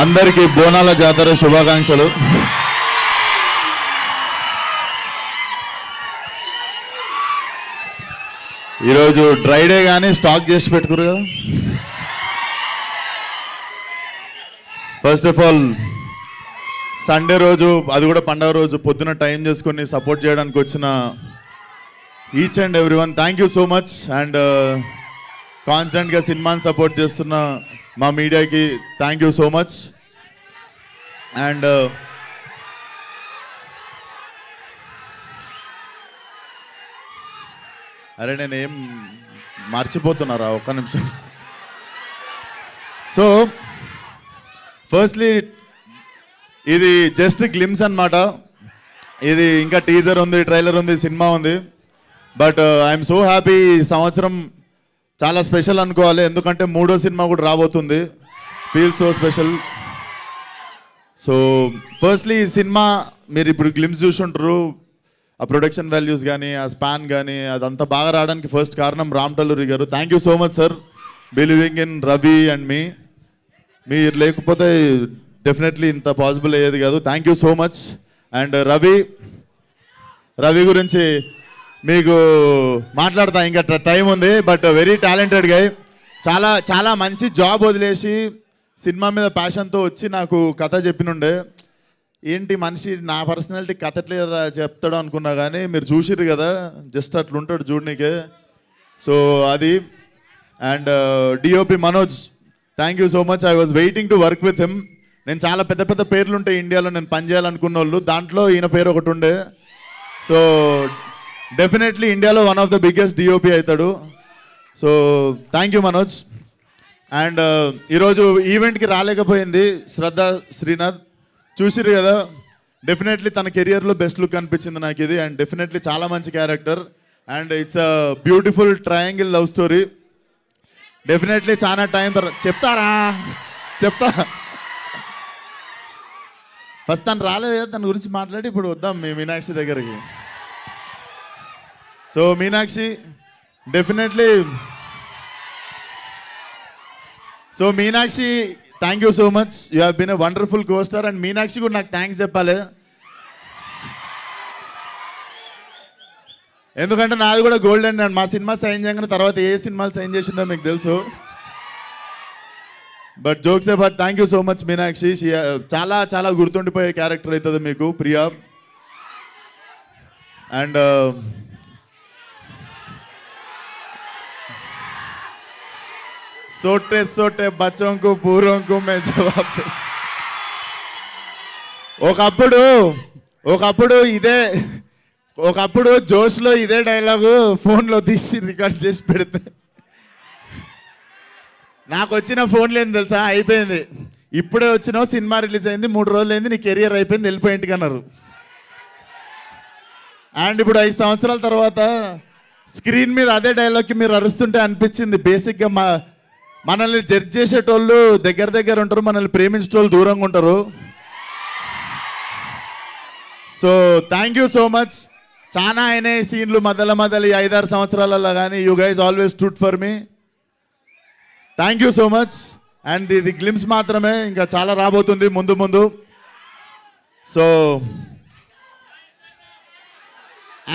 అందరికీ బోనాల జాతర శుభాకాంక్షలు. ఈరోజు డ్రై డే కానీ స్టాక్ చేసి పెట్టుకురు కదా. ఫస్ట్ ఆఫ్ ఆల్ సండే రోజు, అది కూడా పండగ రోజు పొద్దున టైం చేసుకొని సపోర్ట్ చేయడానికి వచ్చిన each and every one thank you so much. And కాన్స్టెంట్గా సినిమాని సపోర్ట్ చేస్తున్న మా మీడియాకి thank you so much. And అరే నేనేం మర్చిపోతున్నారా ఒక్క నిమిషం. సో ఫస్ట్లీ ఇది జస్ట్ గ్లిమ్స్ అన్నమాట. ఇది ఇంకా టీజర్ ఉంది, ట్రైలర్ ఉంది, సినిమా ఉంది. But I'm so happy. ఈ సంవత్సరం చాలా స్పెషల్ అనుకోవాలి, ఎందుకంటే 3వ సినిమా కూడా రాబోతుంది. Feel so special. So firstly ఈ సినిమా మీరు ఇప్పుడు గ్లిమ్స్ చూసుంటారు. ఆ ప్రొడక్షన్ వాల్యూస్ కానీ, ఆ స్పాన్ కానీ, అదంతా బాగా రావడానికి ఫస్ట్ కారణం రామ్ టల్లూరి గారు. Thank you so much sir, believing in Ravi and me. మీరు లేకపోతే డెఫినెట్లీ ఇంత పాసిబుల్ అయ్యేది కాదు. Thank you so much. And Ravi గురించి మీకు మాట్లాడతా, ఇంకా టైం ఉంది. But very talented guy. చాలా చాలా మంచి జాబ్ వదిలేసి సినిమా మీద ప్యాషన్తో వచ్చి నాకు కథ చెప్పినుండే. ఏంటి మనిషి నా పర్సనాలిటీ కథ ఎట్లా చెప్తాడు అనుకున్నా, కానీ మీరు చూసిర్రు కదా, జస్ట్ అట్లుంటాడు చూడనీకే. సో అది. And DOP Manoj, thank you so much. I was waiting to work with him. నేను చాలా పెద్ద పెద్ద పేర్లు ఉంటాయి ఇండియాలో నేను పనిచేయాలనుకున్న వాళ్ళు, దాంట్లో ఈయన పేరు ఒకటి ఉండే. సో డెఫినెట్లీ ఇండియాలో one of the biggest DOP అవుతాడు. So thank you Manoj. And ఈరోజు ఈవెంట్కి రాలేకపోయింది శ్రద్ధ శ్రీనాథ్, చూసిరు కదా. డెఫినెట్లీ తన కెరియర్లో బెస్ట్ లుక్ అనిపించింది నాకు ఇది. అండ్ డెఫినెట్లీ చాలా మంచి character. And it's a beautiful triangle love story. Definitely చాలా టైం తర్వాత చెప్తా. ఫస్ట్ తను రాలేదు కదా, తన గురించి మాట్లాడి ఇప్పుడు వద్దాం మీ మీనాక్షి దగ్గరికి. So Meenakshi definitely, so Meenakshi thank you so much. You have been a wonderful co-star. And Meenakshi కూడా నాకు థ్యాంక్స్ చెప్పాలి, ఎందుకంటే నాది కూడా గోల్డెన్. అండ్ మా సినిమా సైన్ చేయగానే తర్వాత ఏ సినిమాలు సైన్ చేసిందో మీకు తెలుసు. But jokes apart, thank you so much Meenakshi. చాలా చాలా గుర్తుండిపోయే క్యారెక్టర్ అవుతుంది మీకు ప్రియా. అండ్ సోటే సోటే బచ్చోంకు పూర్వంకు మే జవాబు. ఒకప్పుడు జోష్లో ఇదే డైలాగు ఫోన్లో తీసి రికార్డ్ చేసి పెడితే నాకు వచ్చిన ఫోన్లు ఏంది తెలుసా, అయిపోయింది. ఇప్పుడే వచ్చినావు, సినిమా రిలీజ్ అయింది, 3 రోజులు అయింది, నీ కెరియర్ అయిపోయింది, వెళ్ళిపోయి ఇంటికి అన్నారు. అండ్ ఇప్పుడు 5 సంవత్సరాల తర్వాత స్క్రీన్ మీద అదే డైలాగ్కి మీరు అరుస్తుంటే అనిపించింది, బేసిక్గా మనల్ని జడ్జ్ చేసేటోళ్ళు దగ్గర ఉంటారు, మనల్ని ప్రేమించేటోళ్ళు దూరంగా ఉంటారు. So thank you so much. చాలా అయినాయి సీన్లు మధ్యలో ఈ 5-6 సంవత్సరాలలో, కానీ you guys always stood for me. Thank you so much. And ఇది గ్లిమ్స్ మాత్రమే, ఇంకా చాలా రాబోతుంది ముందు. సో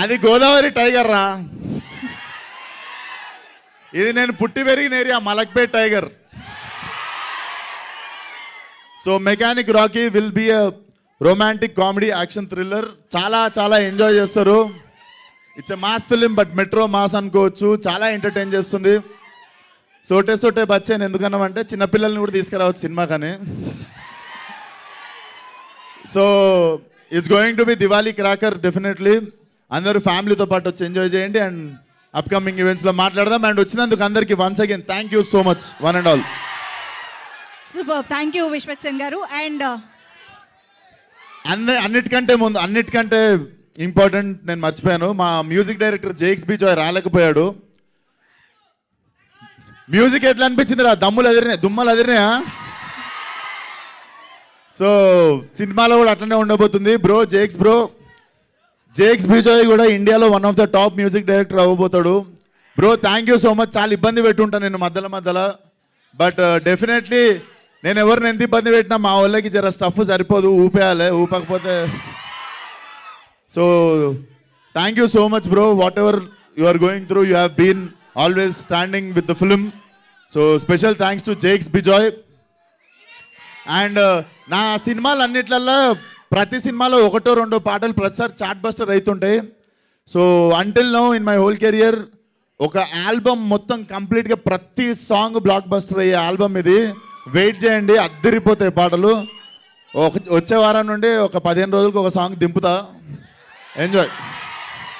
అది గోదావరి టైగర్ రా, ఇది నేను పుట్టి పెరిగిన area Malakpet tiger. So mechanic Rocky will be a romantic comedy action thriller. చాలా చాలా ఎంజాయ్ చేస్తారు. It's a mass film, but metro mass అనుకోవచ్చు. చాలా ఎంటర్టైన్ చేస్తుంది. సోటే బచ్చాను ఎందుకన్నామంటే చిన్నపిల్లల్ని కూడా తీసుకురావచ్చు సినిమా కానీ. So it's going to be Diwali cracker. Definitely అందరూ ఫ్యామిలీతో పాటు వచ్చి ఎంజాయ్ చేయండి. అండ్ అప్కమింగ్ ఈవెంట్స్లో మాట్లాడదాం. అండ్ వచ్చినందుకు అందరికీ once again thank you so much, one and all. Super, thank you Vishwak గారు. అండ్ అన్నిటికంటే ఇంపార్టెంట్ నేను మర్చిపోయాను, మా మ్యూజిక్ డైరెక్టర్ జేక్స్ బిజాయ్ రాలేకపోయాడు. మ్యూజిక్ ఎట్లా అనిపించింది రా, దుమ్మలు అదిరినాయా? సో సినిమాలో కూడా అట్లనే ఉండబోతుంది బ్రో. జేక్స్ బిజాయ్ కూడా ఇండియాలో one of the top music director అవ్వబోతాడు. Bro thank you so much. చాలా ఇబ్బంది పెట్టుంటాను నేను మధ్యలో, బట్ డెఫినెట్లీ నేను ఎవరిని ఎంత ఇబ్బంది పెట్టినా మా వాళ్ళకి జర స్టఫ్ సరిపోదు, ఊపేయాలి, ఊపకపోతే. So thank you so much bro, whatever you are going through, you have been always standing with the film. So special thanks to Jakes Bejoy. And నా సినిమాలు అన్నిట్లల్లో ప్రతి సినిమాలో ఒకటో రెండో పాటలు ప్రతిసారి చాట్ బస్టర్ అవుతుంటాయి. So until now in my whole career ఒక ఆల్బమ్ మొత్తం కంప్లీట్గా ప్రతి సాంగ్ బ్లాక్ బస్టర్ అయ్యే ఆల్బమ్ ఇది. వెయిట్ చేయండి, అద్దరిపోతాయి పాటలు. వచ్చే వారం నుండి ఒక 15 రోజులకు ఒక సాంగ్ దింపుతా. ఎంజాయ్.